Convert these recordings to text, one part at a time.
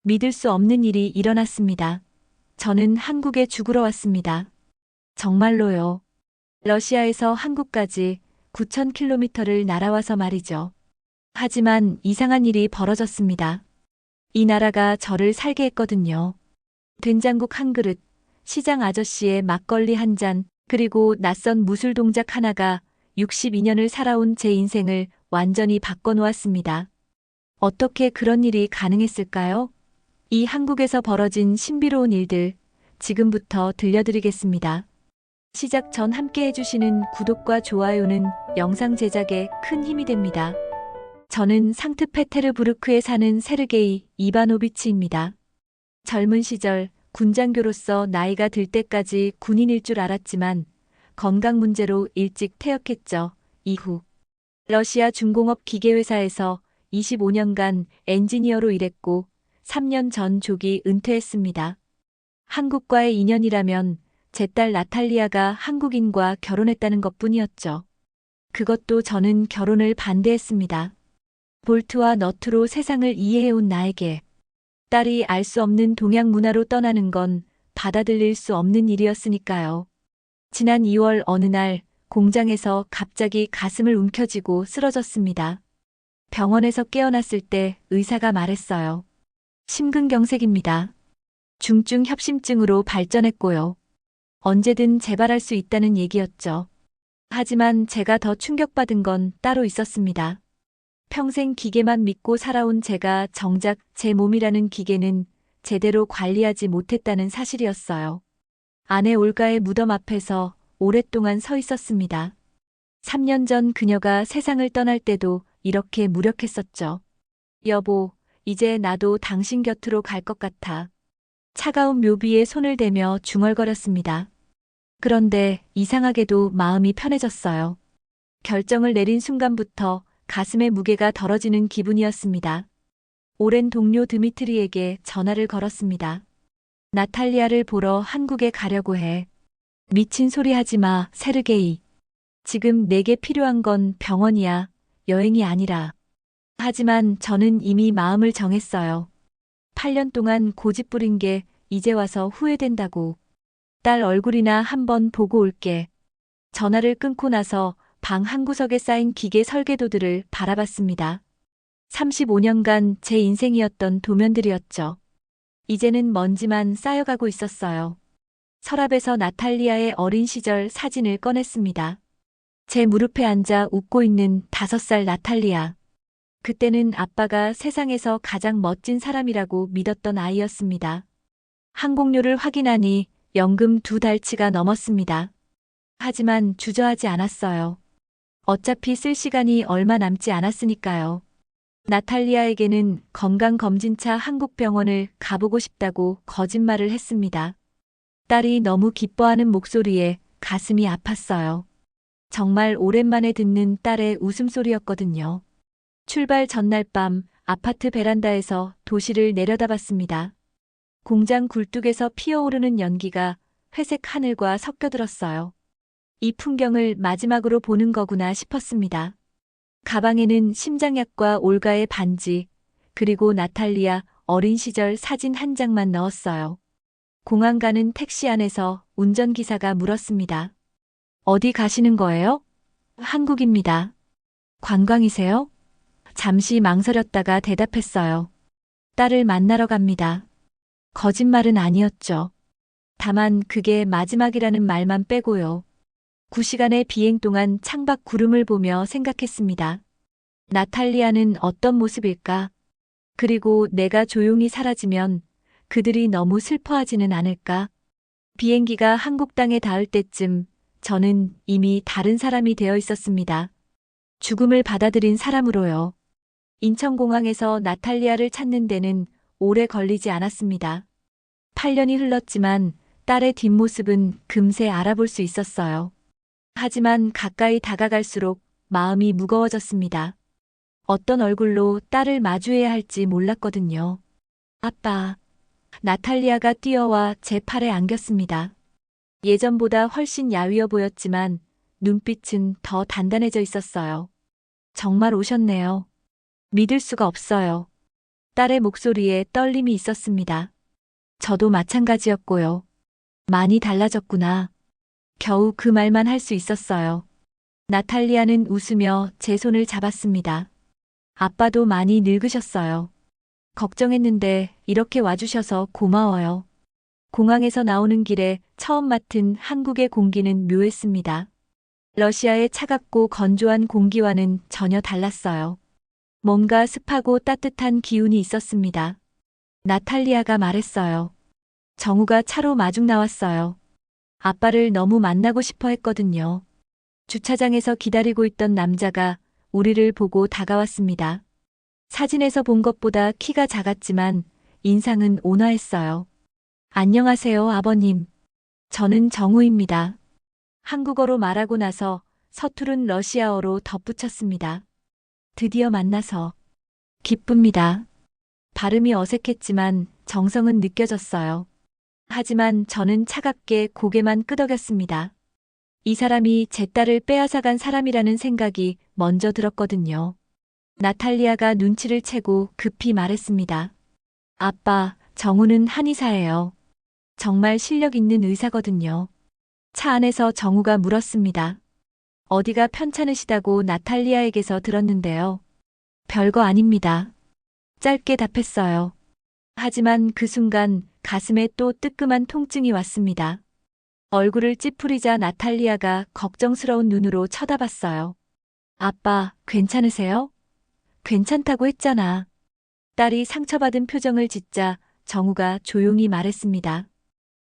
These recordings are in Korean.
믿을 수 없는 일이 일어났습니다. 저는 한국에 죽으러 왔습니다. 정말로요. 러시아에서 한국까지 9,000km를 날아와서 말이죠. 하지만 이상한 일이 벌어졌습니다. 이 나라가 저를 살게 했거든요. 된장국 한 그릇, 시장 아저씨의 막걸리 한 잔, 그리고 낯선 무술 동작 하나가 62년을 살아온 제 인생을 완전히 바꿔놓았습니다. 어떻게 그런 일이 가능했을까요? 이 한국에서 벌어진 신비로운 일들, 지금부터 들려드리겠습니다. 시작 전 함께 해주시는 구독과 좋아요는 영상 제작에 큰 힘이 됩니다. 저는 상트페테르부르크에 사는 세르게이 이바노비치입니다. 젊은 시절 군장교로서 나이가 들 때까지 군인일 줄 알았지만 건강 문제로 일찍 퇴역했죠. 이후 러시아 중공업 기계회사에서 25년간 엔지니어로 일했고 3년 전 조기 은퇴했습니다. 한국과의 인연이라면 제 딸 나탈리아가 한국인과 결혼했다는 것뿐이었죠. 그것도 저는 결혼을 반대했습니다. 볼트와 너트로 세상을 이해해온 나에게 딸이 알 수 없는 동양 문화로 떠나는 건 받아들일 수 없는 일이었으니까요. 지난 2월 어느 날 공장에서 갑자기 가슴을 움켜쥐고 쓰러졌습니다. 병원에서 깨어났을 때 의사가 말했어요. 심근경색입니다. 중증 협심증으로 발전했고요. 언제든 재발할 수 있다는 얘기였죠. 하지만 제가 더 충격받은 건 따로 있었습니다. 평생 기계만 믿고 살아온 제가 정작 제 몸이라는 기계는 제대로 관리하지 못했다는 사실이었어요. 아내 올가의 무덤 앞에서 오랫동안 서 있었습니다. 3년 전 그녀가 세상을 떠날 때도 이렇게 무력했었죠. 여보, 이제 나도 당신 곁으로 갈 것 같아. 차가운 묘비에 손을 대며 중얼거렸습니다. 그런데 이상하게도 마음이 편해졌어요. 결정을 내린 순간부터 가슴의 무게가 덜어지는 기분이었습니다. 오랜 동료 드미트리에게 전화를 걸었습니다. 나탈리아를 보러 한국에 가려고 해. 미친 소리 하지 마, 세르게이. 지금 내게 필요한 건 병원이야, 여행이 아니라. 하지만 저는 이미 마음을 정했어요. 8년 동안 고집 부린 게 이제 와서 후회된다고. 딸 얼굴이나 한번 보고 올게. 전화를 끊고 나서 방 한구석에 쌓인 기계 설계도들을 바라봤습니다. 35년간 제 인생이었던 도면들이었죠. 이제는 먼지만 쌓여가고 있었어요. 서랍에서 나탈리아의 어린 시절 사진을 꺼냈습니다. 제 무릎에 앉아 웃고 있는 5살 나탈리아. 그때는 아빠가 세상에서 가장 멋진 사람이라고 믿었던 아이였습니다. 항공료를 확인하니 연금 2달치가 넘었습니다. 하지만 주저하지 않았어요. 어차피 쓸 시간이 얼마 남지 않았으니까요. 나탈리아에게는 건강검진차 한국병원을 가보고 싶다고 거짓말을 했습니다. 딸이 너무 기뻐하는 목소리에 가슴이 아팠어요. 정말 오랜만에 듣는 딸의 웃음소리였거든요. 출발 전날 밤 아파트 베란다에서 도시를 내려다봤습니다. 공장 굴뚝에서 피어오르는 연기가 회색 하늘과 섞여들었어요. 이 풍경을 마지막으로 보는 거구나 싶었습니다. 가방에는 심장약과 올가의 반지, 그리고 나탈리아 어린 시절 사진 한 장만 넣었어요. 공항 가는 택시 안에서 운전기사가 물었습니다. 어디 가시는 거예요? 한국입니다. 관광이세요? 잠시 망설였다가 대답했어요. 딸을 만나러 갑니다. 거짓말은 아니었죠. 다만 그게 마지막이라는 말만 빼고요. 9시간의 비행 동안 창밖 구름을 보며 생각했습니다. 나탈리아는 어떤 모습일까? 그리고 내가 조용히 사라지면 그들이 너무 슬퍼하지는 않을까? 비행기가 한국 땅에 닿을 때쯤 저는 이미 다른 사람이 되어 있었습니다. 죽음을 받아들인 사람으로요. 인천공항에서 나탈리아를 찾는 데는 오래 걸리지 않았습니다. 8년이 흘렀지만 딸의 뒷모습은 금세 알아볼 수 있었어요. 하지만 가까이 다가갈수록 마음이 무거워졌습니다. 어떤 얼굴로 딸을 마주해야 할지 몰랐거든요. 아빠. 나탈리아가 뛰어와 제 팔에 안겼습니다. 예전보다 훨씬 야위어 보였지만 눈빛은 더 단단해져 있었어요. 정말 오셨네요. 믿을 수가 없어요. 딸의 목소리에 떨림이 있었습니다. 저도 마찬가지였고요. 많이 달라졌구나. 겨우 그 말만 할 수 있었어요. 나탈리아는 웃으며 제 손을 잡았습니다. 아빠도 많이 늙으셨어요. 걱정했는데 이렇게 와주셔서 고마워요. 공항에서 나오는 길에 처음 맡은 한국의 공기는 묘했습니다. 러시아의 차갑고 건조한 공기와는 전혀 달랐어요. 뭔가 습하고 따뜻한 기운이 있었습니다. 나탈리아가 말했어요. 정우가 차로 마중 나왔어요. 아빠를 너무 만나고 싶어 했거든요. 주차장에서 기다리고 있던 남자가 우리를 보고 다가왔습니다. 사진에서 본 것보다 키가 작았지만 인상은 온화했어요. 안녕하세요, 아버님. 저는 정우입니다. 한국어로 말하고 나서 서투른 러시아어로 덧붙였습니다. 드디어 만나서 기쁩니다. 발음이 어색했지만 정성은 느껴졌어요. 하지만 저는 차갑게 고개만 끄덕였습니다. 이 사람이 제 딸을 빼앗아간 사람이라는 생각이 먼저 들었거든요. 나탈리아가 눈치를 채고 급히 말했습니다. 아빠, 정우는 한의사예요. 정말 실력 있는 의사거든요. 차 안에서 정우가 물었습니다. 어디가 편찮으시다고 나탈리아에게서 들었는데요. 별거 아닙니다. 짧게 답했어요. 하지만 그 순간 가슴에 또 뜨끔한 통증이 왔습니다. 얼굴을 찌푸리자 나탈리아가 걱정스러운 눈으로 쳐다봤어요. 아빠, 괜찮으세요? 괜찮다고 했잖아. 딸이 상처받은 표정을 짓자 정우가 조용히 말했습니다.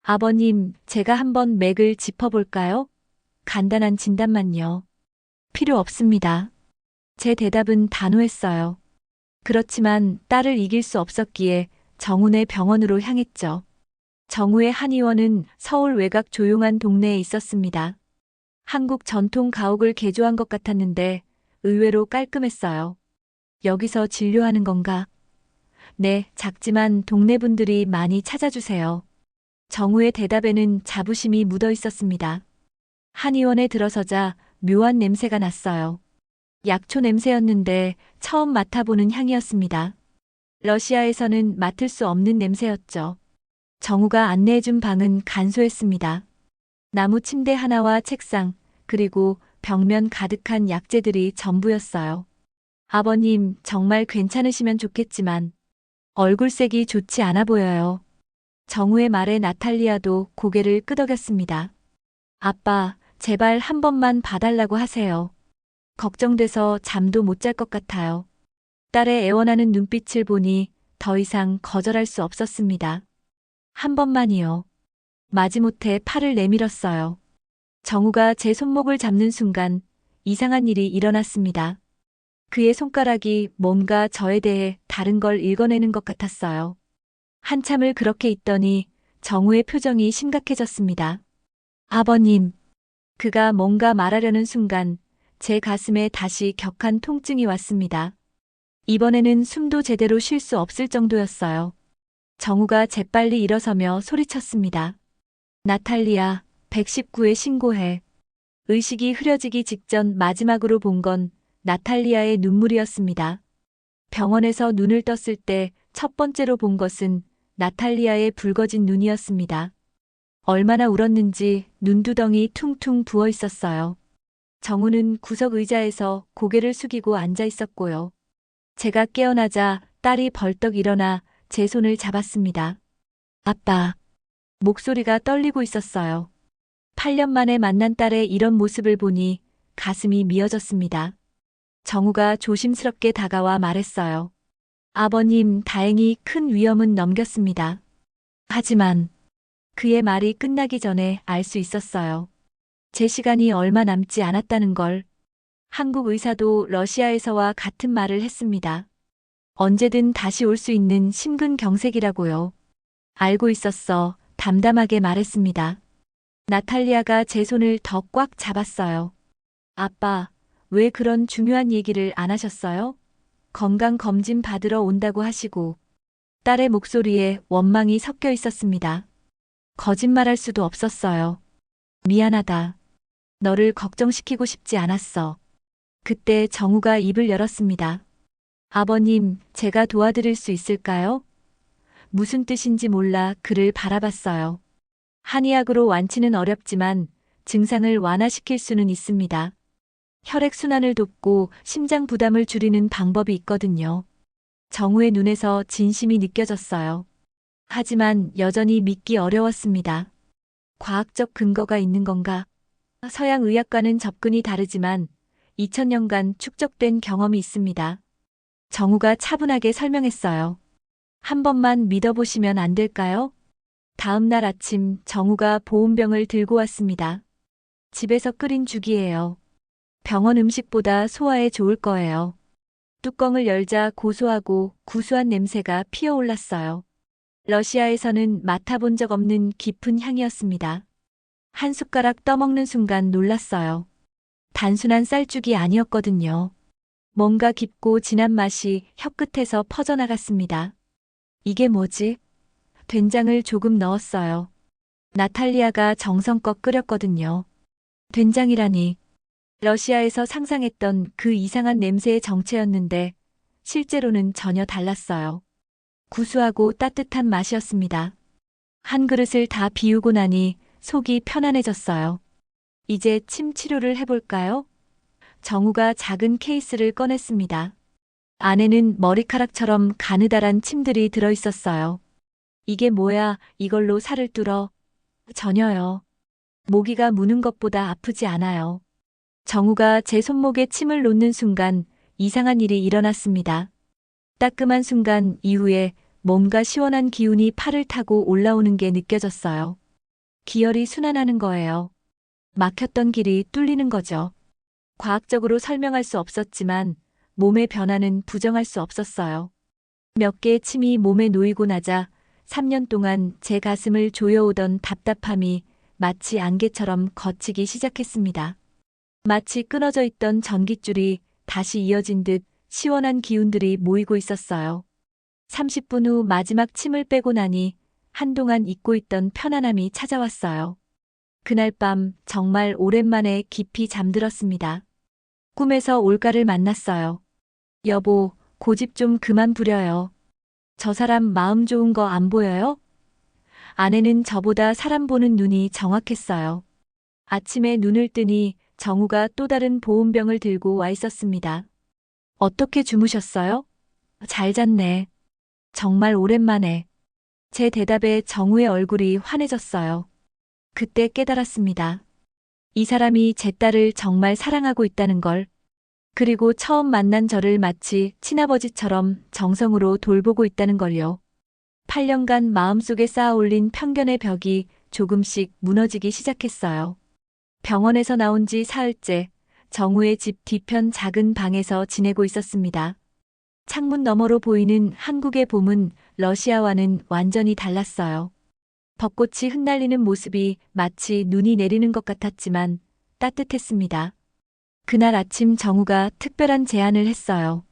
아버님, 제가 한번 맥을 짚어볼까요? 간단한 진단만요. 필요 없습니다. 제 대답은 단호했어요. 그렇지만 딸을 이길 수 없었기에 정우네 병원으로 향했죠. 정우의 한의원은 서울 외곽 조용한 동네에 있었습니다. 한국 전통 가옥을 개조한 것 같았는데 의외로 깔끔했어요. 여기서 진료하는 건가? 네, 작지만 동네 분들이 많이 찾아주세요. 정우의 대답에는 자부심이 묻어 있었습니다. 한의원에 들어서자 묘한 냄새가 났어요. 약초 냄새였는데 처음 맡아보는 향이었습니다. 러시아에서는 맡을 수 없는 냄새였죠. 정우가 안내해준 방은 간소했습니다. 나무 침대 하나와 책상, 그리고 벽면 가득한 약재들이 전부였어요. 아버님, 정말 괜찮으시면 좋겠지만 얼굴색이 좋지 않아 보여요. 정우의 말에 나탈리아도 고개를 끄덕였습니다. 아빠, 제발 한 번만 봐달라고 하세요. 걱정돼서 잠도 못 잘 것 같아요. 딸의 애원하는 눈빛을 보니 더 이상 거절할 수 없었습니다. 한 번만이요. 마지못해 팔을 내밀었어요. 정우가 제 손목을 잡는 순간 이상한 일이 일어났습니다. 그의 손가락이 뭔가 저에 대해 다른 걸 읽어내는 것 같았어요. 한참을 그렇게 있더니 정우의 표정이 심각해졌습니다. 아버님. 그가 뭔가 말하려는 순간 제 가슴에 다시 격한 통증이 왔습니다. 이번에는 숨도 제대로 쉴 수 없을 정도였어요. 정우가 재빨리 일어서며 소리쳤습니다. 나탈리아, 119에 신고해. 의식이 흐려지기 직전 마지막으로 본 건 나탈리아의 눈물이었습니다. 병원에서 눈을 떴을 때 첫 번째로 본 것은 나탈리아의 붉어진 눈이었습니다. 얼마나 울었는지 눈두덩이 퉁퉁 부어 있었어요. 정우는 구석 의자에서 고개를 숙이고 앉아 있었고요. 제가 깨어나자 딸이 벌떡 일어나 제 손을 잡았습니다. 아빠. 목소리가 떨리고 있었어요. 8년 만에 만난 딸의 이런 모습을 보니 가슴이 미어졌습니다. 정우가 조심스럽게 다가와 말했어요. 아버님, 다행히 큰 위험은 넘겼습니다. 하지만 그의 말이 끝나기 전에 알 수 있었어요. 제 시간이 얼마 남지 않았다는 걸. 한국 의사도 러시아에서와 같은 말을 했습니다. 언제든 다시 올 수 있는 심근경색이라고요. 알고 있었어. 담담하게 말했습니다. 나탈리아가 제 손을 더 꽉 잡았어요. 아빠, 왜 그런 중요한 얘기를 안 하셨어요? 건강검진 받으러 온다고 하시고. 딸의 목소리에 원망이 섞여 있었습니다. 거짓말할 수도 없었어요. 미안하다. 너를 걱정시키고 싶지 않았어. 그때 정우가 입을 열었습니다. 아버님, 제가 도와드릴 수 있을까요? 무슨 뜻인지 몰라 그를 바라봤어요. 한의학으로 완치는 어렵지만 증상을 완화시킬 수는 있습니다. 혈액순환을 돕고 심장 부담을 줄이는 방법이 있거든요. 정우의 눈에서 진심이 느껴졌어요. 하지만 여전히 믿기 어려웠습니다. 과학적 근거가 있는 건가? 서양 의학과는 접근이 다르지만 2000년간 축적된 경험이 있습니다. 정우가 차분하게 설명했어요. 한 번만 믿어보시면 안 될까요? 다음 날 아침 정우가 보온병을 들고 왔습니다. 집에서 끓인 죽이에요. 병원 음식보다 소화에 좋을 거예요. 뚜껑을 열자 고소하고 구수한 냄새가 피어올랐어요. 러시아에서는 맡아본 적 없는 깊은 향이었습니다. 한 숟가락 떠먹는 순간 놀랐어요. 단순한 쌀죽이 아니었거든요. 뭔가 깊고 진한 맛이 혀끝에서 퍼져나갔습니다. 이게 뭐지? 된장을 조금 넣었어요. 나탈리아가 정성껏 끓였거든요. 된장이라니. 러시아에서 상상했던 그 이상한 냄새의 정체였는데 실제로는 전혀 달랐어요. 구수하고 따뜻한 맛이었습니다. 한 그릇을 다 비우고 나니 속이 편안해졌어요. 이제 침 치료를 해볼까요? 정우가 작은 케이스를 꺼냈습니다. 안에는 머리카락처럼 가느다란 침들이 들어있었어요. 이게 뭐야, 이걸로 살을 뚫어? 전혀요. 모기가 무는 것보다 아프지 않아요. 정우가 제 손목에 침을 놓는 순간 이상한 일이 일어났습니다. 따끔한 순간 이후에 뭔가 시원한 기운이 팔을 타고 올라오는 게 느껴졌어요. 기혈이 순환하는 거예요. 막혔던 길이 뚫리는 거죠. 과학적으로 설명할 수 없었지만 몸의 변화는 부정할 수 없었어요. 몇 개의 침이 몸에 놓이고 나자 3년 동안 제 가슴을 조여오던 답답함이 마치 안개처럼 걷히기 시작했습니다. 마치 끊어져 있던 전깃줄이 다시 이어진 듯 시원한 기운들이 모이고 있었어요. 30분 후 마지막 침을 빼고 나니 한동안 잊고 있던 편안함이 찾아왔어요. 그날 밤 정말 오랜만에 깊이 잠들었습니다. 꿈에서 올가를 만났어요. 여보, 고집 좀 그만 부려요. 저 사람 마음 좋은 거 안 보여요? 아내는 저보다 사람 보는 눈이 정확했어요. 아침에 눈을 뜨니 정우가 또 다른 보온병을 들고 와 있었습니다. 어떻게 주무셨어요? 잘 잤네. 정말 오랜만에. 제 대답에 정우의 얼굴이 환해졌어요. 그때 깨달았습니다. 이 사람이 제 딸을 정말 사랑하고 있다는 걸. 그리고 처음 만난 저를 마치 친아버지처럼 정성으로 돌보고 있다는 걸요. 8년간 마음속에 쌓아올린 편견의 벽이 조금씩 무너지기 시작했어요. 병원에서 나온 지 사흘째, 정우의 집 뒤편 작은 방에서 지내고 있었습니다. 창문 너머로 보이는 한국의 봄은 러시아와는 완전히 달랐어요. 벚꽃이 흩날리는 모습이 마치 눈이 내리는 것 같았지만 따뜻했습니다. 그날 아침 정우가 특별한 제안을 했어요.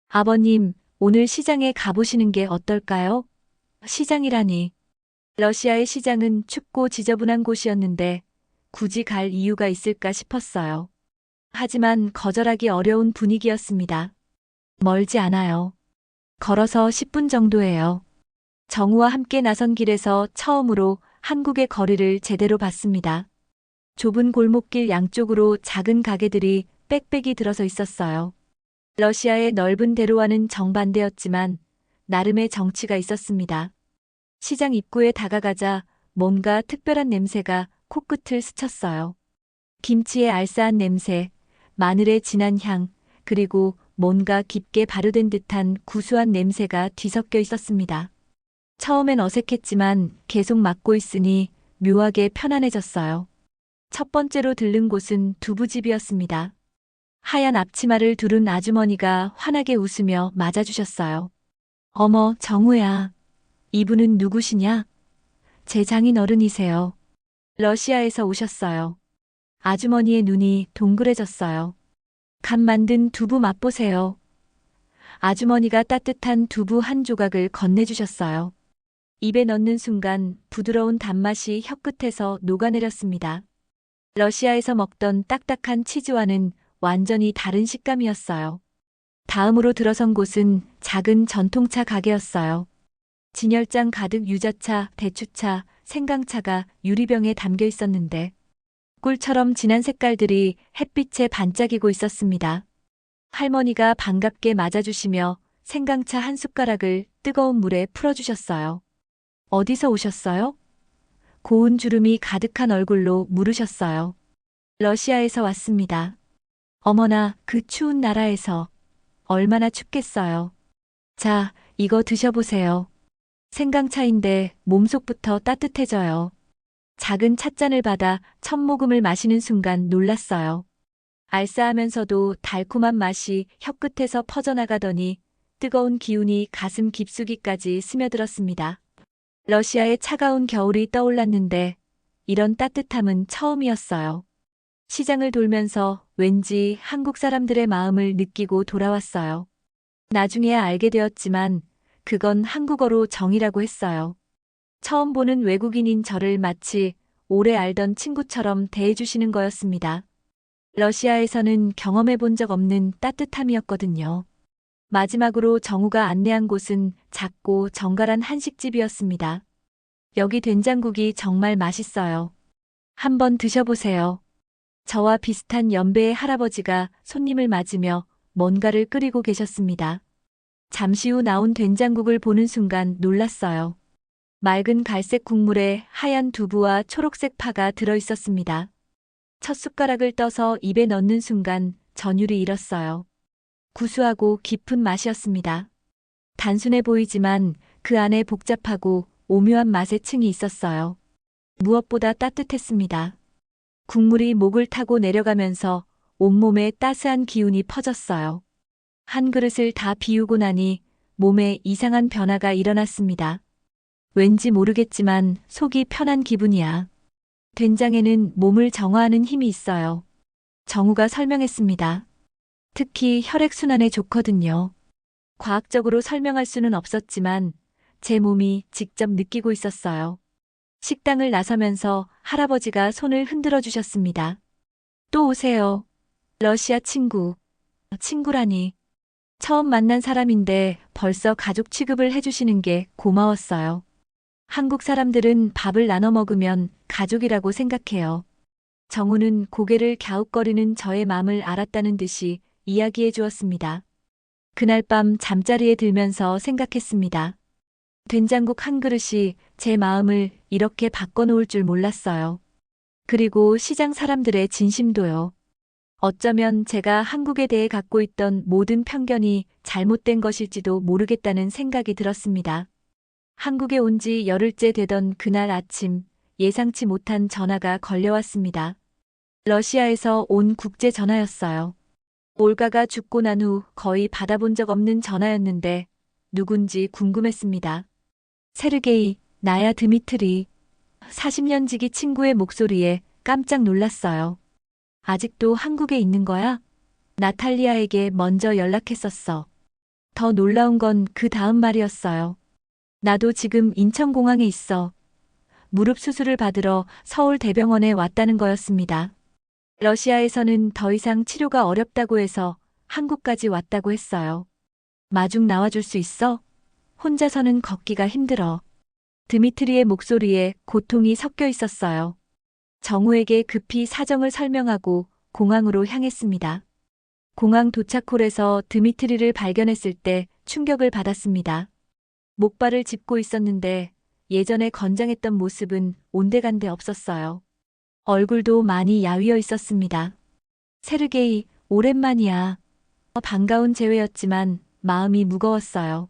아버님, 오늘 시장에 가보시는 게 어떨까요? 시장이라니. 러시아의 시장은 춥고 지저분한 곳이었는데 굳이 갈 이유가 있을까 싶었어요. 하지만 거절하기 어려운 분위기였습니다. 멀지 않아요. 걸어서 10분 정도예요. 정우와 함께 나선 길에서 처음으로 한국의 거리를 제대로 봤습니다. 좁은 골목길 양쪽으로 작은 가게들이 빽빽이 들어서 있었어요. 러시아의 넓은 대로와는 정반대였지만 나름의 정치가 있었습니다. 시장 입구에 다가가자 뭔가 특별한 냄새가 코끝을 스쳤어요. 김치의 알싸한 냄새, 마늘의 진한 향, 그리고 뭔가 깊게 발효된 듯한 구수한 냄새가 뒤섞여 있었습니다. 처음엔 어색했지만 계속 맡고 있으니 묘하게 편안해졌어요. 첫 번째로 들른 곳은 두부집이었습니다. 하얀 앞치마를 두른 아주머니가 환하게 웃으며 맞아주셨어요. 어머, 정우야. 이분은 누구시냐? 제 장인어른이세요. 러시아에서 오셨어요. 아주머니의 눈이 동그래졌어요. 갓 만든 두부 맛보세요. 아주머니가 따뜻한 두부 한 조각을 건네주셨어요. 입에 넣는 순간 부드러운 단맛이 혀끝에서 녹아내렸습니다. 러시아에서 먹던 딱딱한 치즈와는 완전히 다른 식감이었어요. 다음으로 들어선 곳은 작은 전통차 가게였어요. 진열장 가득 유자차, 대추차, 생강차가 유리병에 담겨 있었는데 꿀처럼 진한 색깔들이 햇빛에 반짝이고 있었습니다. 할머니가 반갑게 맞아주시며 생강차 한 숟가락을 뜨거운 물에 풀어주셨어요. 어디서 오셨어요? 고운 주름이 가득한 얼굴로 물으셨어요. 러시아에서 왔습니다. 어머나, 그 추운 나라에서. 얼마나 춥겠어요. 자, 이거 드셔보세요. 생강차인데 몸속부터 따뜻해져요. 작은 찻잔을 받아 첫 모금을 마시는 순간 놀랐어요. 알싸하면서도 달콤한 맛이 혀끝에서 퍼져나가더니 뜨거운 기운이 가슴 깊숙이까지 스며들었습니다. 러시아의 차가운 겨울이 떠올랐는데 이런 따뜻함은 처음이었어요. 시장을 돌면서 왠지 한국 사람들의 마음을 느끼고 돌아왔어요. 나중에야 알게 되었지만 그건 한국어로 정이라고 했어요. 처음 보는 외국인인 저를 마치 오래 알던 친구처럼 대해주시는 거였습니다. 러시아에서는 경험해 본 적 없는 따뜻함이었거든요. 마지막으로 정우가 안내한 곳은 작고 정갈한 한식집이었습니다. 여기 된장국이 정말 맛있어요. 한번 드셔보세요. 저와 비슷한 연배의 할아버지가 손님을 맞으며 뭔가를 끓이고 계셨습니다. 잠시 후 나온 된장국을 보는 순간 놀랐어요. 맑은 갈색 국물에 하얀 두부와 초록색 파가 들어 있었습니다. 첫 숟가락을 떠서 입에 넣는 순간 전율이 일었어요. 구수하고 깊은 맛이었습니다. 단순해 보이지만 그 안에 복잡하고 오묘한 맛의 층이 있었어요. 무엇보다 따뜻했습니다. 국물이 목을 타고 내려가면서 온몸에 따스한 기운이 퍼졌어요. 한 그릇을 다 비우고 나니 몸에 이상한 변화가 일어났습니다. 왠지 모르겠지만 속이 편한 기분이야. 된장에는 몸을 정화하는 힘이 있어요. 정우가 설명했습니다. 특히 혈액순환에 좋거든요. 과학적으로 설명할 수는 없었지만 제 몸이 직접 느끼고 있었어요. 식당을 나서면서 할아버지가 손을 흔들어 주셨습니다. 또 오세요. 러시아 친구. 친구라니. 처음 만난 사람인데 벌써 가족 취급을 해주시는 게 고마웠어요. 한국 사람들은 밥을 나눠 먹으면 가족이라고 생각해요. 정우는 고개를 갸웃거리는 저의 마음을 알았다는 듯이 이야기해 주었습니다. 그날 밤 잠자리에 들면서 생각했습니다. 된장국 한 그릇이 제 마음을 이렇게 바꿔놓을 줄 몰랐어요. 그리고 시장 사람들의 진심도요. 어쩌면 제가 한국에 대해 갖고 있던 모든 편견이 잘못된 것일지도 모르겠다는 생각이 들었습니다. 한국에 온 지 열흘째 되던 그날 아침 예상치 못한 전화가 걸려왔습니다. 러시아에서 온 국제 전화였어요. 올가가 죽고 난 후 거의 받아본 적 없는 전화였는데 누군지 궁금했습니다. 세르게이, 나야 드미트리. 40년 지기 친구의 목소리에 깜짝 놀랐어요. 아직도 한국에 있는 거야? 나탈리아에게 먼저 연락했었어. 더 놀라운 건 그 다음 말이었어요. 나도 지금 인천공항에 있어. 무릎 수술을 받으러 서울대병원에 왔다는 거였습니다. 러시아에서는 더 이상 치료가 어렵다고 해서 한국까지 왔다고 했어요. 마중 나와줄 수 있어? 혼자서는 걷기가 힘들어. 드미트리의 목소리에 고통이 섞여 있었어요. 정우에게 급히 사정을 설명하고 공항으로 향했습니다. 공항 도착홀에서 드미트리를 발견했을 때 충격을 받았습니다. 목발을 짚고 있었는데 예전에 건장했던 모습은 온데간데 없었어요. 얼굴도 많이 야위어 있었습니다. 세르게이, 오랜만이야. 반가운 재회였지만 마음이 무거웠어요.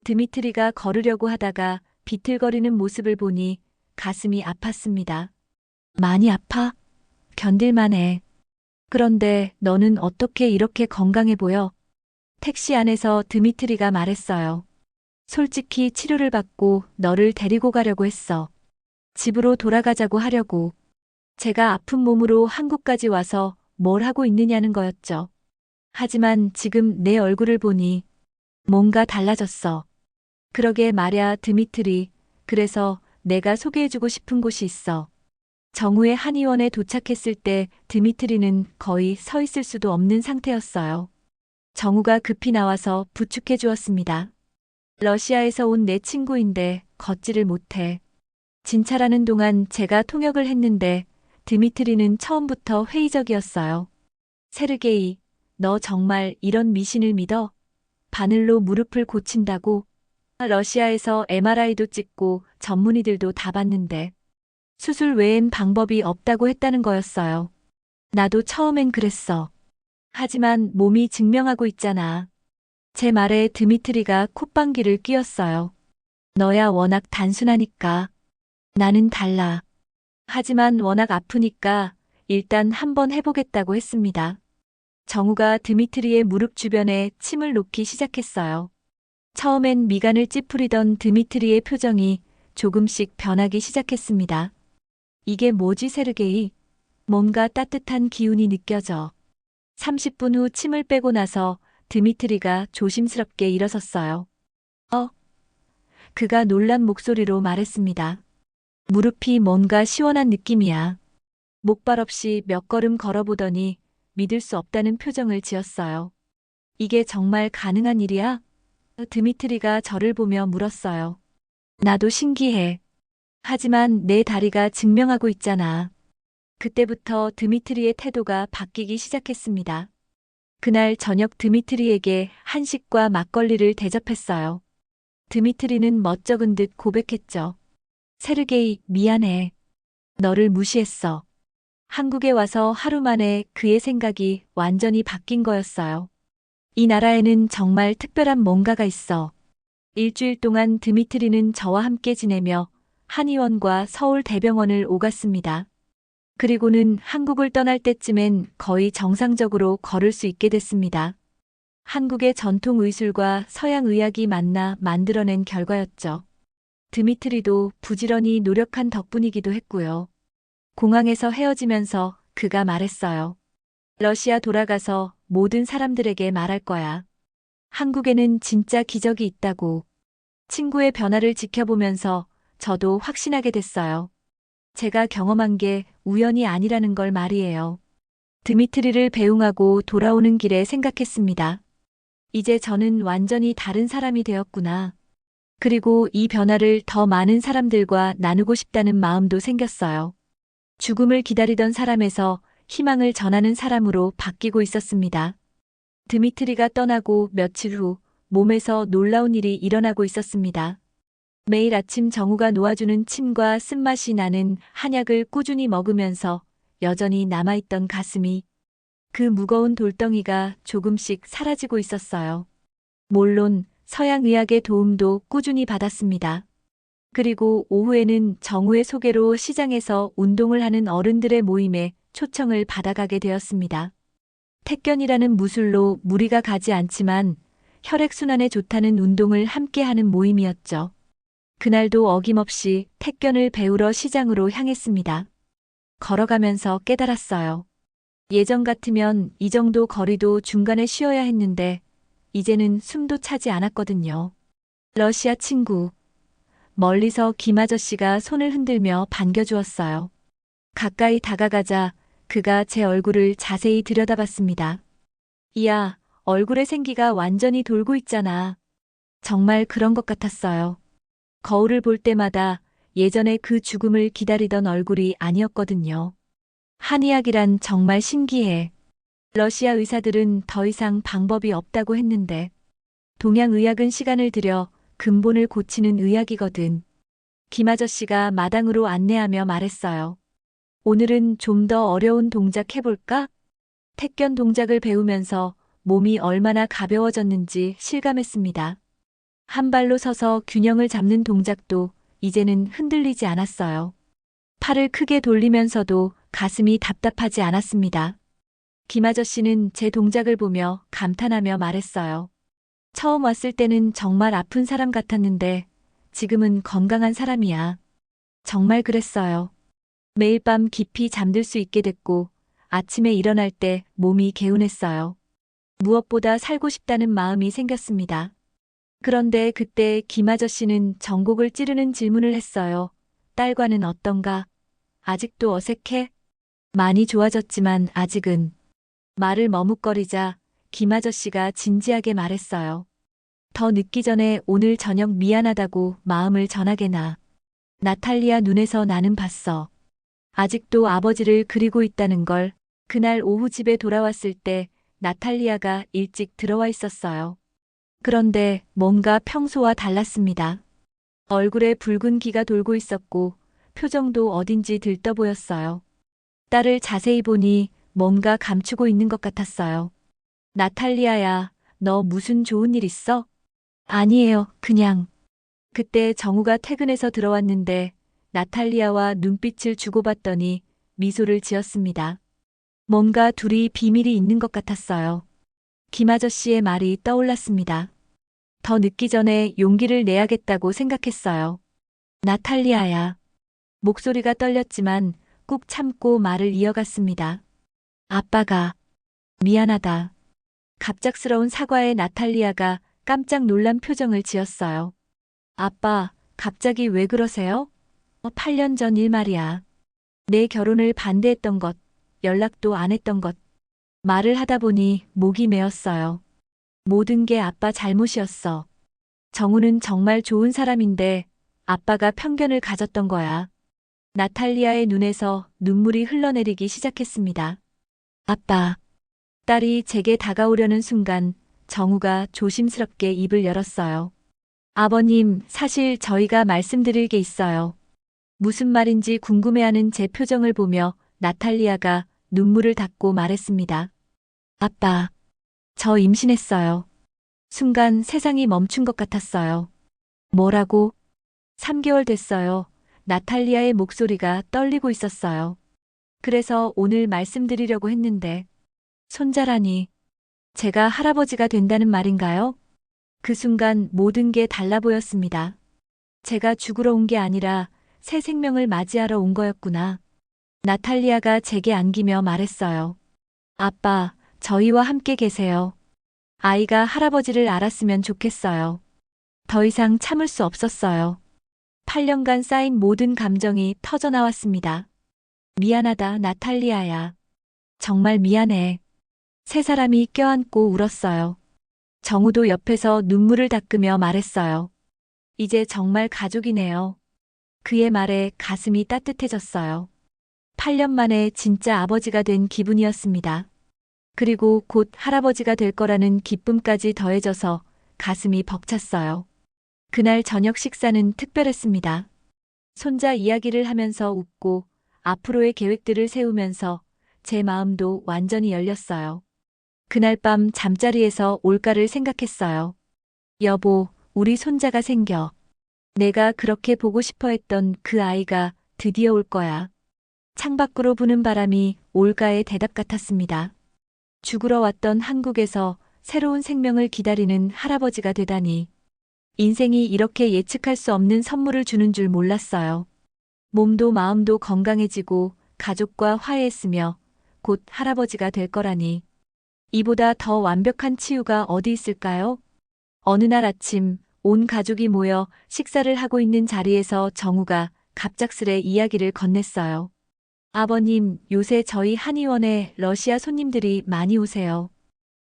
드미트리가 걸으려고 하다가 비틀거리는 모습을 보니 가슴이 아팠습니다. 많이 아파? 견딜만해. 그런데 너는 어떻게 이렇게 건강해 보여? 택시 안에서 드미트리가 말했어요. 솔직히 치료를 받고 너를 데리고 가려고 했어. 집으로 돌아가자고 하려고. 제가 아픈 몸으로 한국까지 와서 뭘 하고 있느냐는 거였죠. 하지만 지금 내 얼굴을 보니 뭔가 달라졌어. 그러게 말야, 드미트리. 그래서 내가 소개해주고 싶은 곳이 있어. 정우의 한의원에 도착했을 때 드미트리는 거의 서 있을 수도 없는 상태였어요. 정우가 급히 나와서 부축해 주었습니다. 러시아에서 온 내 친구인데 걷지를 못해. 진찰하는 동안 제가 통역을 했는데 드미트리는 처음부터 회의적이었어요. 세르게이, 너 정말 이런 미신을 믿어? 바늘로 무릎을 고친다고? 러시아에서 MRI도 찍고 전문의들도 다 봤는데 수술 외엔 방법이 없다고 했다는 거였어요. 나도 처음엔 그랬어. 하지만 몸이 증명하고 있잖아. 제 말에 드미트리가 콧방귀를 뀌었어요. 너야 워낙 단순하니까. 나는 달라. 하지만 워낙 아프니까 일단 한번 해보겠다고 했습니다. 정우가 드미트리의 무릎 주변에 침을 놓기 시작했어요. 처음엔 미간을 찌푸리던 드미트리의 표정이 조금씩 변하기 시작했습니다. 이게 뭐지, 세르게이? 뭔가 따뜻한 기운이 느껴져. 30분 후 침을 빼고 나서 드미트리가 조심스럽게 일어섰어요. 그가 놀란 목소리로 말했습니다. 무릎이 뭔가 시원한 느낌이야. 목발 없이 몇 걸음 걸어보더니 믿을 수 없다는 표정을 지었어요. 이게 정말 가능한 일이야? 드미트리가 저를 보며 물었어요. 나도 신기해. 하지만 내 다리가 증명하고 있잖아. 그때부터 드미트리의 태도가 바뀌기 시작했습니다. 그날 저녁 드미트리에게 한식과 막걸리를 대접했어요. 드미트리는 멋쩍은 듯 고백했죠. 세르게이, 미안해. 너를 무시했어. 한국에 와서 하루 만에 그의 생각이 완전히 바뀐 거였어요. 이 나라에는 정말 특별한 뭔가가 있어. 일주일 동안 드미트리는 저와 함께 지내며 한의원과 서울 대병원을 오갔습니다. 그리고는 한국을 떠날 때쯤엔 거의 정상적으로 걸을 수 있게 됐습니다. 한국의 전통 의술과 서양 의학이 만나 만들어낸 결과였죠. 드미트리도 부지런히 노력한 덕분이기도 했고요. 공항에서 헤어지면서 그가 말했어요. 러시아 돌아가서 모든 사람들에게 말할 거야. 한국에는 진짜 기적이 있다고. 친구의 변화를 지켜보면서 저도 확신하게 됐어요. 제가 경험한 게 우연이 아니라는 걸 말이에요. 드미트리를 배웅하고 돌아오는 길에 생각했습니다. 이제 저는 완전히 다른 사람이 되었구나. 그리고 이 변화를 더 많은 사람들과 나누고 싶다는 마음도 생겼어요. 죽음을 기다리던 사람에서 희망을 전하는 사람으로 바뀌고 있었습니다. 드미트리가 떠나고 며칠 후 몸에서 놀라운 일이 일어나고 있었습니다. 매일 아침 정우가 놓아주는 침과 쓴맛이 나는 한약을 꾸준히 먹으면서 여전히 남아있던 가슴이, 그 무거운 돌덩이가 조금씩 사라지고 있었어요. 물론 서양 의학의 도움도 꾸준히 받았습니다. 그리고 오후에는 정우의 소개로 시장에서 운동을 하는 어른들의 모임에 초청을 받아가게 되었습니다. 택견이라는 무술로 무리가 가지 않지만 혈액순환에 좋다는 운동을 함께하는 모임이었죠. 그날도 어김없이 택견을 배우러 시장으로 향했습니다. 걸어가면서 깨달았어요. 예전 같으면 이 정도 거리도 중간에 쉬어야 했는데 이제는 숨도 차지 않았거든요. 러시아 친구. 멀리서 김 아저씨가 손을 흔들며 반겨주었어요. 가까이 다가가자 그가 제 얼굴을 자세히 들여다봤습니다. 이야, 얼굴의 생기가 완전히 돌고 있잖아. 정말 그런 것 같았어요. 거울을 볼 때마다 예전에 그 죽음을 기다리던 얼굴이 아니었거든요. 한의학이란 정말 신기해. 러시아 의사들은 더 이상 방법이 없다고 했는데 동양의학은 시간을 들여 근본을 고치는 의학이거든. 김 아저씨가 마당으로 안내하며 말했어요. 오늘은 좀 더 어려운 동작 해볼까? 택견 동작을 배우면서 몸이 얼마나 가벼워졌는지 실감했습니다. 한 발로 서서 균형을 잡는 동작도 이제는 흔들리지 않았어요. 팔을 크게 돌리면서도 가슴이 답답하지 않았습니다. 김 아저씨는 제 동작을 보며 감탄하며 말했어요. 처음 왔을 때는 정말 아픈 사람 같았는데 지금은 건강한 사람이야. 정말 그랬어요. 매일 밤 깊이 잠들 수 있게 됐고 아침에 일어날 때 몸이 개운했어요. 무엇보다 살고 싶다는 마음이 생겼습니다. 그런데 그때 김 아저씨는 전곡을 찌르는 질문을 했어요. 딸과는 어떤가? 아직도 어색해? 많이 좋아졌지만 아직은. 말을 머뭇거리자 김 아저씨가 진지하게 말했어요. 더 늦기 전에 오늘 저녁 미안하다고 마음을 전하게나. 나탈리아 눈에서 나는 봤어. 아직도 아버지를 그리고 있다는 걸. 그날 오후 집에 돌아왔을 때 나탈리아가 일찍 들어와 있었어요. 그런데 뭔가 평소와 달랐습니다. 얼굴에 붉은 기가 돌고 있었고 표정도 어딘지 들떠 보였어요. 딸을 자세히 보니 뭔가 감추고 있는 것 같았어요. 나탈리아야, 너 무슨 좋은 일 있어? 아니에요, 그냥. 그때 정우가 퇴근해서 들어왔는데 나탈리아와 눈빛을 주고받더니 미소를 지었습니다. 뭔가 둘이 비밀이 있는 것 같았어요. 김 아저씨의 말이 떠올랐습니다. 더 늦기 전에 용기를 내야겠다고 생각했어요. 나탈리아야. 목소리가 떨렸지만 꾹 참고 말을 이어갔습니다. 아빠가 미안하다. 갑작스러운 사과에 나탈리아가 깜짝 놀란 표정을 지었어요. 아빠, 갑자기 왜 그러세요? 8년 전 일 말이야. 내 결혼을 반대했던 것, 연락도 안 했던 것. 말을 하다 보니 목이 메었어요. 모든 게 아빠 잘못이었어. 정우는 정말 좋은 사람인데 아빠가 편견을 가졌던 거야. 나탈리아의 눈에서 눈물이 흘러내리기 시작했습니다. 아빠. 딸이 제게 다가오려는 순간 정우가 조심스럽게 입을 열었어요. 아버님, 사실 저희가 말씀드릴 게 있어요. 무슨 말인지 궁금해하는 제 표정을 보며 나탈리아가 눈물을 닦고 말했습니다. 아빠, 저 임신했어요. 순간 세상이 멈춘 것 같았어요. 뭐라고? 3개월 됐어요. 나탈리아의 목소리가 떨리고 있었어요. 그래서 오늘 말씀드리려고 했는데, 손자라니, 제가 할아버지가 된다는 말인가요? 그 순간 모든 게 달라 보였습니다. 제가 죽으러 온 게 아니라 새 생명을 맞이하러 온 거였구나. 나탈리아가 제게 안기며 말했어요. 아빠, 저희와 함께 계세요. 아이가 할아버지를 알았으면 좋겠어요. 더 이상 참을 수 없었어요. 8년간 쌓인 모든 감정이 터져나왔습니다. 미안하다, 나탈리아야. 정말 미안해. 세 사람이 껴안고 울었어요. 정우도 옆에서 눈물을 닦으며 말했어요. 이제 정말 가족이네요. 그의 말에 가슴이 따뜻해졌어요. 8년 만에 진짜 아버지가 된 기분이었습니다. 그리고 곧 할아버지가 될 거라는 기쁨까지 더해져서 가슴이 벅찼어요. 그날 저녁 식사는 특별했습니다. 손자 이야기를 하면서 웃고 앞으로의 계획들을 세우면서 제 마음도 완전히 열렸어요. 그날 밤 잠자리에서 올가를 생각했어요. 여보, 우리 손자가 생겨. 내가 그렇게 보고 싶어 했던 그 아이가 드디어 올 거야. 창밖으로 부는 바람이 올가의 대답 같았습니다. 죽으러 왔던 한국에서 새로운 생명을 기다리는 할아버지가 되다니. 인생이 이렇게 예측할 수 없는 선물을 주는 줄 몰랐어요. 몸도 마음도 건강해지고 가족과 화해했으며 곧 할아버지가 될 거라니. 이보다 더 완벽한 치유가 어디 있을까요? 어느 날 아침 온 가족이 모여 식사를 하고 있는 자리에서 정우가 갑작스레 이야기를 건넸어요. 아버님, 요새 저희 한의원에 러시아 손님들이 많이 오세요.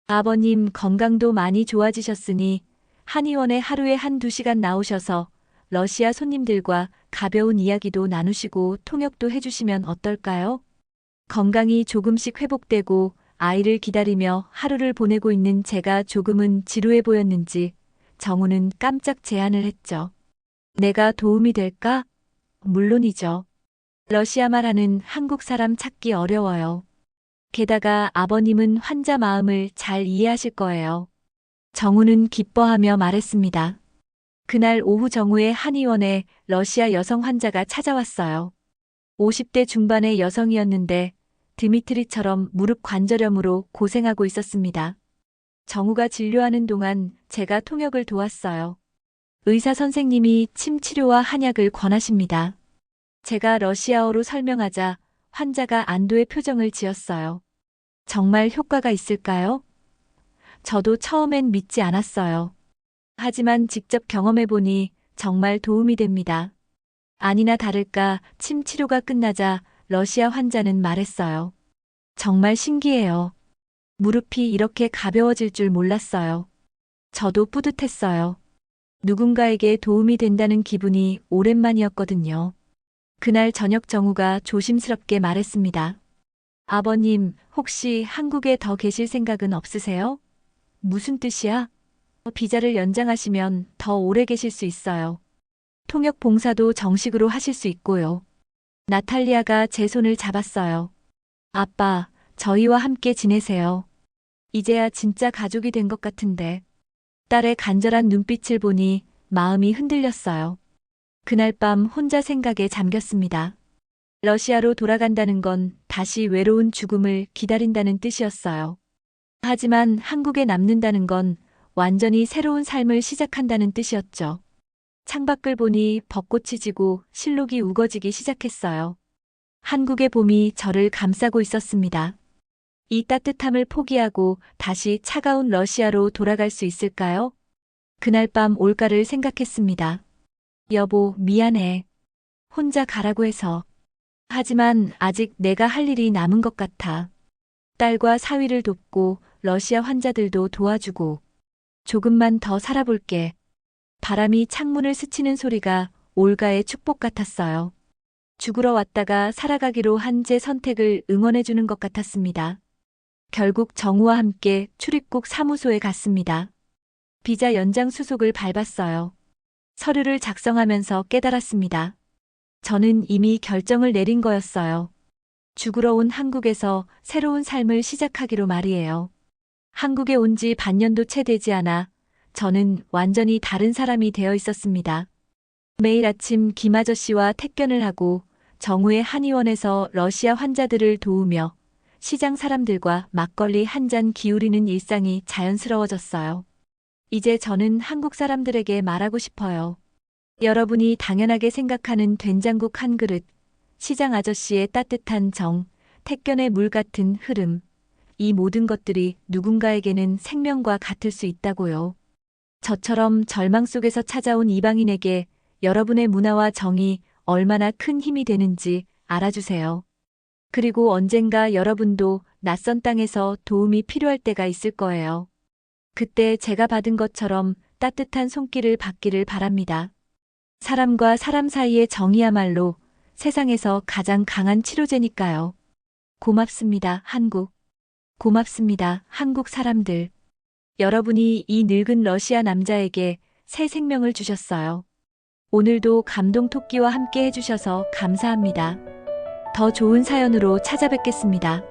아버님 건강도 많이 좋아지셨으니 한의원에 하루에 1~2시간 나오셔서 러시아 손님들과 가벼운 이야기도 나누시고 통역도 해주시면 어떨까요? 건강이 조금씩 회복되고 아이를 기다리며 하루를 보내고 있는 제가 조금은 지루해 보였는지 정우는 깜짝 제안을 했죠. 내가 도움이 될까? 물론이죠. 러시아 말하는 한국 사람 찾기 어려워요. 게다가 아버님은 환자 마음을 잘 이해하실 거예요. 정우는 기뻐하며 말했습니다. 그날 오후 정우의 한의원에 러시아 여성 환자가 찾아왔어요. 50대 중반의 여성이었는데 드미트리처럼 무릎 관절염으로 고생하고 있었습니다. 정우가 진료하는 동안 제가 통역을 도왔어요. 의사 선생님이 침 치료와 한약을 권하십니다. 제가 러시아어로 설명하자 환자가 안도의 표정을 지었어요. 정말 효과가 있을까요? 저도 처음엔 믿지 않았어요. 하지만 직접 경험해보니 정말 도움이 됩니다. 아니나 다를까 침 치료가 끝나자 러시아 환자는 말했어요. 정말 신기해요. 무릎이 이렇게 가벼워질 줄 몰랐어요. 저도 뿌듯했어요. 누군가에게 도움이 된다는 기분이 오랜만이었거든요. 그날 저녁 정우가 조심스럽게 말했습니다. 아버님, 혹시 한국에 더 계실 생각은 없으세요? 무슨 뜻이야? 비자를 연장하시면 더 오래 계실 수 있어요. 통역 봉사도 정식으로 하실 수 있고요. 나탈리아가 제 손을 잡았어요. 아빠, 저희와 함께 지내세요. 이제야 진짜 가족이 된 것 같은데. 딸의 간절한 눈빛을 보니 마음이 흔들렸어요. 그날 밤 혼자 생각에 잠겼습니다. 러시아로 돌아간다는 건 다시 외로운 죽음을 기다린다는 뜻이었어요. 하지만 한국에 남는다는 건 완전히 새로운 삶을 시작한다는 뜻이었죠. 창밖을 보니 벚꽃이 지고 실록이 우거지기 시작했어요. 한국의 봄이 저를 감싸고 있었습니다. 이 따뜻함을 포기하고 다시 차가운 러시아로 돌아갈 수 있을까요? 그날 밤 올가를 생각했습니다. 여보, 미안해. 혼자 가라고 해서. 하지만 아직 내가 할 일이 남은 것 같아. 딸과 사위를 돕고 러시아 환자들도 도와주고 조금만 더 살아볼게. 바람이 창문을 스치는 소리가 올가의 축복 같았어요. 죽으러 왔다가 살아가기로 한 제 선택을 응원해주는 것 같았습니다. 결국 정우와 함께 출입국 사무소에 갔습니다. 비자 연장 수속을 밟았어요. 서류를 작성하면서 깨달았습니다. 저는 이미 결정을 내린 거였어요. 죽으러 온 한국에서 새로운 삶을 시작하기로 말이에요. 한국에 온 지 반년도 채 되지 않아 저는 완전히 다른 사람이 되어 있었습니다. 매일 아침 김 아저씨와 택견을 하고 정우의 한의원에서 러시아 환자들을 도우며 시장 사람들과 막걸리 한 잔 기울이는 일상이 자연스러워졌어요. 이제 저는 한국 사람들에게 말하고 싶어요. 여러분이 당연하게 생각하는 된장국 한 그릇, 시장 아저씨의 따뜻한 정, 택견의 물 같은 흐름, 이 모든 것들이 누군가에게는 생명과 같을 수 있다고요. 저처럼 절망 속에서 찾아온 이방인에게 여러분의 문화와 정이 얼마나 큰 힘이 되는지 알아주세요. 그리고 언젠가 여러분도 낯선 땅에서 도움이 필요할 때가 있을 거예요. 그때 제가 받은 것처럼 따뜻한 손길을 받기를 바랍니다. 사람과 사람 사이의 정이야말로 세상에서 가장 강한 치료제니까요. 고맙습니다, 한국. 고맙습니다, 한국 사람들. 여러분이 이 늙은 러시아 남자에게 새 생명을 주셨어요. 오늘도 감동 토끼와 함께 해주셔서 감사합니다. 더 좋은 사연으로 찾아뵙겠습니다.